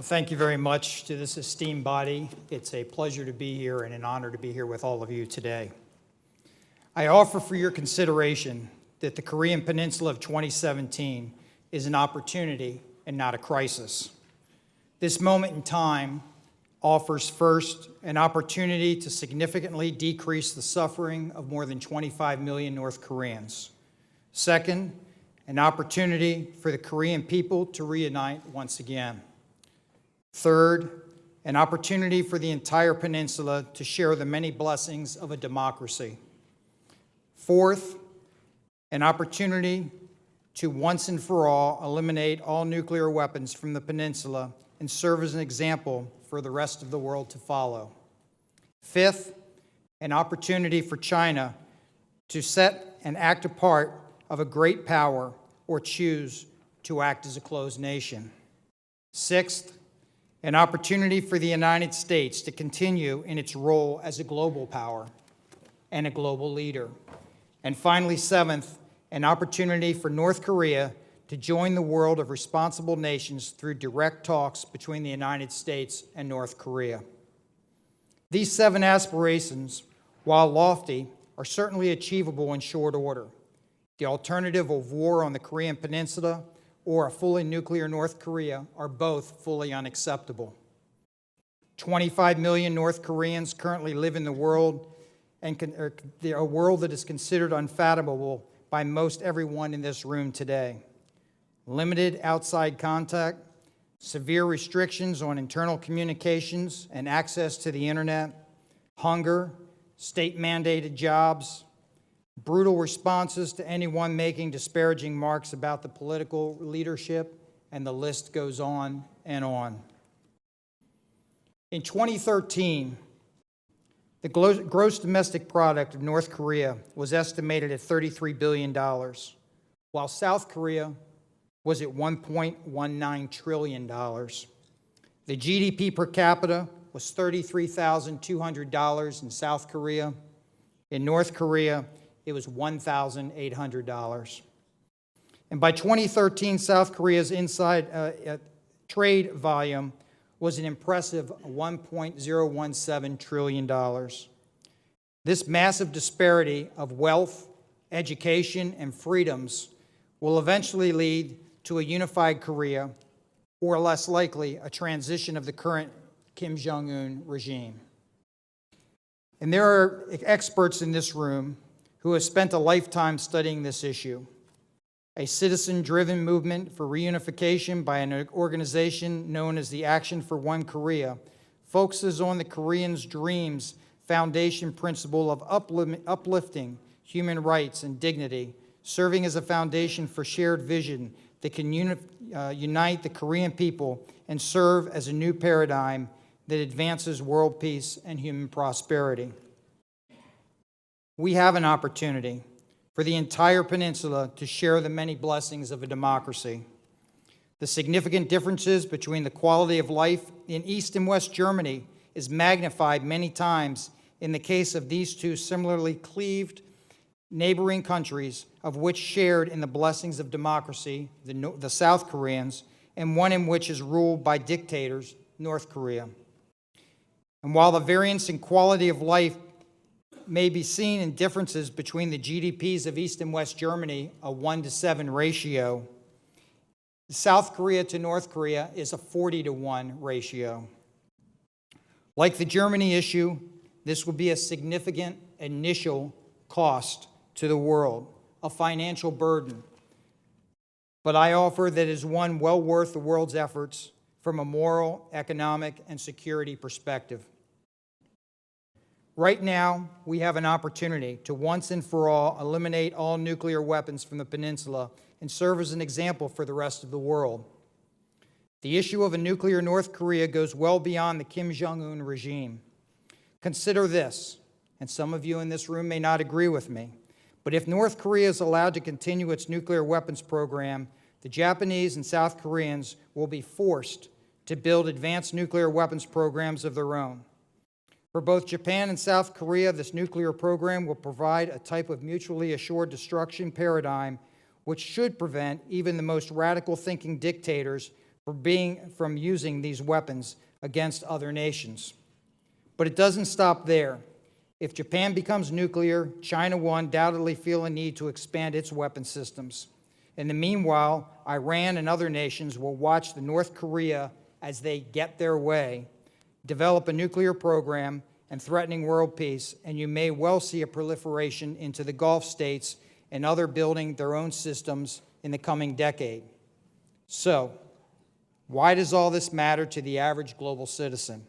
Well, thank you very much to this esteemed body. It's a pleasure to be here and an honor to be here with all of you today. I offer for your consideration that the Korean Peninsula of 2017 is an opportunity and not a crisis. This moment in time offers first an opportunity to significantly decrease the suffering of more than 25 million North Koreans. Second, an opportunity for the Korean people to reunite once again. Third, an opportunity for the entire peninsula to share the many blessings of a democracy. Fourth, an opportunity to once and for all eliminate all nuclear weapons from the peninsula and serve as an example for the rest of the world to follow. Fifth, an opportunity for China to set and act a part of a great power or choose to act as a closed nation. Sixth, an opportunity for the United States to continue in its role as a global power and a global leader. And finally, seventh, an opportunity for North Korea to join the world of responsible nations through direct talks between the United States and North Korea. These seven aspirations, while lofty, are certainly achievable in short order. The alternative of war on the Korean Peninsula or a fully nuclear North Korea are both fully unacceptable. 25 million North Koreans currently live in the world, a world that is considered unfathomable by most everyone in this room today. Limited outside contact, severe restrictions on internal communications and access to the internet, hunger, state-mandated jobs, brutal responses to anyone making disparaging remarks about the political leadership, and the list goes on and on. In 2013, the gross domestic product of North Korea was estimated at $33 billion, while South Korea was at $1.19 trillion. The GDP per capita was $33,200 in South Korea. In North Korea, it was $1,800. And by 2013, South Korea's inside trade volume was an impressive $1.017 trillion. This massive disparity of wealth, education, and freedoms will eventually lead to a unified Korea, or less likely, a transition of the current Kim Jong-un regime. And there are experts in this room who have spent a lifetime studying this issue. A citizen-driven movement for reunification by an organization known as the Action for One Korea focuses on the Koreans' dreams foundation principle of uplifting human rights and dignity, serving as a foundation for shared vision that can unite the Korean people and serve as a new paradigm that advances world peace and human prosperity. We have an opportunity for the entire peninsula to share the many blessings of a democracy. The significant differences between the quality of life in East and West Germany is magnified many times in the case of these two similarly cleaved neighboring countries, of which shared in the blessings of democracy, the South Koreans, and one in which is ruled by dictators, North Korea. And while the variance in quality of life may be seen in differences between the GDPs of East and West Germany, a 1-to-7 ratio, South Korea to North Korea is a 40-to-1 ratio. Like the Germany issue, this will be a significant initial cost to the world, a financial burden. But I offer that is one well worth the world's efforts from a moral, economic, and security perspective. Right now, we have an opportunity to once and for all eliminate all nuclear weapons from the peninsula and serve as an example for the rest of the world. The issue of a nuclear North Korea goes well beyond the Kim Jong-un regime. Consider this, and some of you in this room may not agree with me, but if North Korea is allowed to continue its nuclear weapons program, the Japanese and South Koreans will be forced to build advanced nuclear weapons programs of their own. For both Japan and South Korea, this nuclear program will provide a type of mutually assured destruction paradigm which should prevent even the most radical thinking dictators from using these weapons against other nations. But it doesn't stop there. If Japan becomes nuclear, China will undoubtedly feel a need to expand its weapon systems. In the meanwhile, Iran and other nations will watch the North Korea, as they get their way, develop a nuclear program and threatening world peace, and you may well see a proliferation into the Gulf states and other building their own systems in the coming decade. So, why does all this matter to the average global citizen?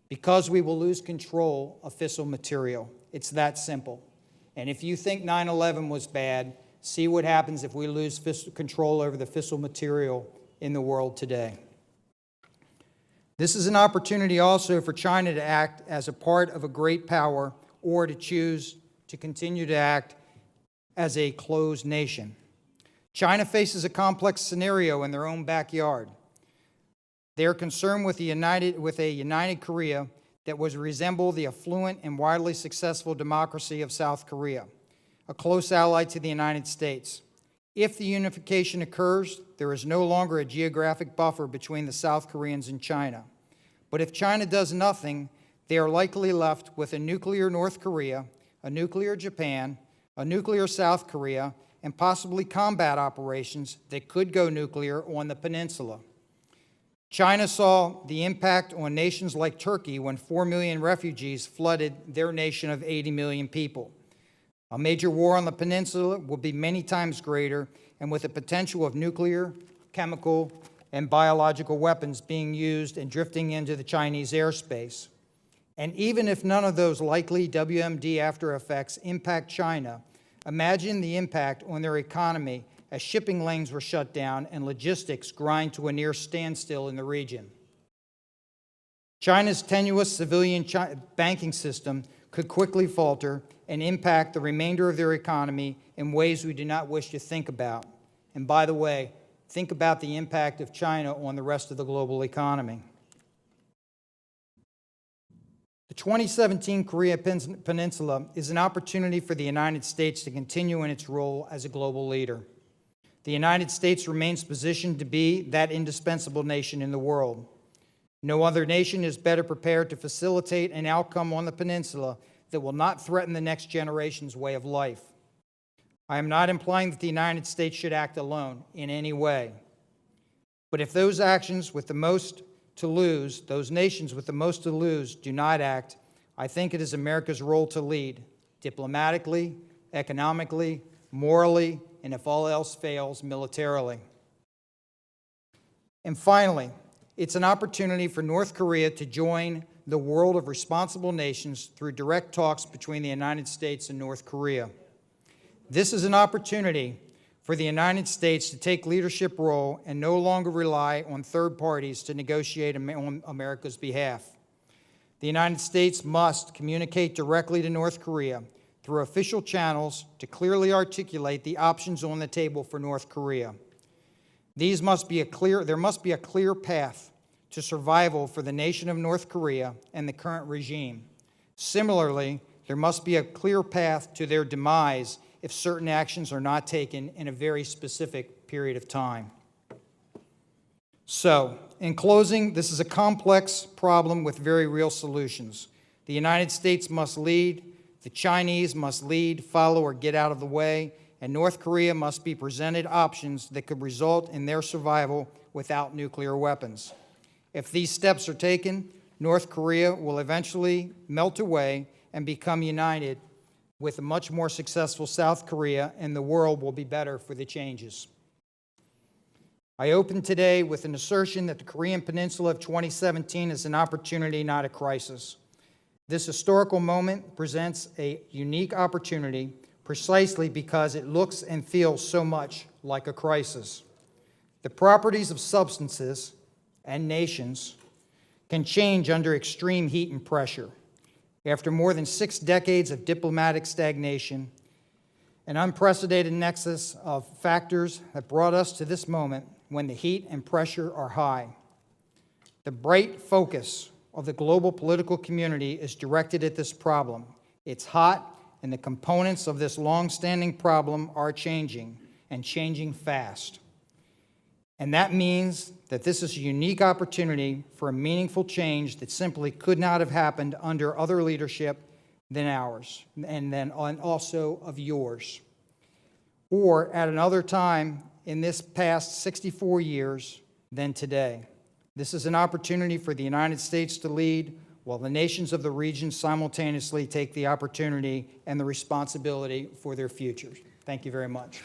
Because we will lose control of fissile material. It's that simple. And if you think 9/11 was bad, see what happens if we lose control over the fissile material in the world today. This is an opportunity also for China to act as a part of a great power, or to choose to continue to act as a closed nation. China faces a complex scenario in their own backyard. They are concerned with a united Korea that would resemble the affluent and widely successful democracy of South Korea, a close ally to the United States. If the unification occurs, there is no longer a geographic buffer between the South Koreans and China. But if China does nothing, they are likely left with a nuclear North Korea, a nuclear Japan, a nuclear South Korea, and possibly combat operations that could go nuclear on the peninsula. China saw the impact on nations like Turkey when 4 million refugees flooded their nation of 80 million people. A major war on the peninsula will be many times greater, and with the potential of nuclear, chemical, and biological weapons being used and drifting into the Chinese airspace. And even if none of those likely WMD after effects impact China, imagine the impact on their economy as shipping lanes were shut down and logistics grind to a near standstill in the region. China's tenuous civilian banking system could quickly falter and impact the remainder of their economy in ways we do not wish to think about. And by the way, think about the impact of China on the rest of the global economy. The 2017 Korean Peninsula is an opportunity for the United States to continue in its role as a global leader. The United States remains positioned to be that indispensable nation in the world. No other nation is better prepared to facilitate an outcome on the peninsula that will not threaten the next generation's way of life. I am not implying that the United States should act alone in any way. But if those actions with the most to lose, those nations with the most to lose, do not act, I think it is America's role to lead, diplomatically, economically, morally, and if all else fails, militarily. And finally, it's an opportunity for North Korea to join the world of responsible nations through direct talks between the United States and North Korea. This is an opportunity for the United States to take leadership role and no longer rely on third parties to negotiate on America's behalf. The United States must communicate directly to North Korea through official channels to clearly articulate the options on the table for North Korea. There must be a clear path to survival for the nation of North Korea and the current regime. Similarly, there must be a clear path to their demise if certain actions are not taken in a very specific period of time. So, in closing, this is a complex problem with very real solutions. The United States must lead, the Chinese must lead, follow, or get out of the way, and North Korea must be presented options that could result in their survival without nuclear weapons. If these steps are taken, North Korea will eventually melt away and become united with a much more successful South Korea, and the world will be better for the changes. I open today with an assertion that the Korean Peninsula of 2017 is an opportunity, not a crisis. This historical moment presents a unique opportunity precisely because it looks and feels so much like a crisis. The properties of substances and nations can change under extreme heat and pressure. After more than 6 decades of diplomatic stagnation, an unprecedented nexus of factors that brought us to this moment when the heat and pressure are high. The bright focus of the global political community is directed at this problem. It's hot, and the components of this long-standing problem are changing, and changing fast. And that means that this is a unique opportunity for a meaningful change that simply could not have happened under other leadership than ours, and also of yours, or at another time in this past 64 years than today. This is an opportunity for the United States to lead, while the nations of the region simultaneously take the opportunity and the responsibility for their futures. Thank you very much.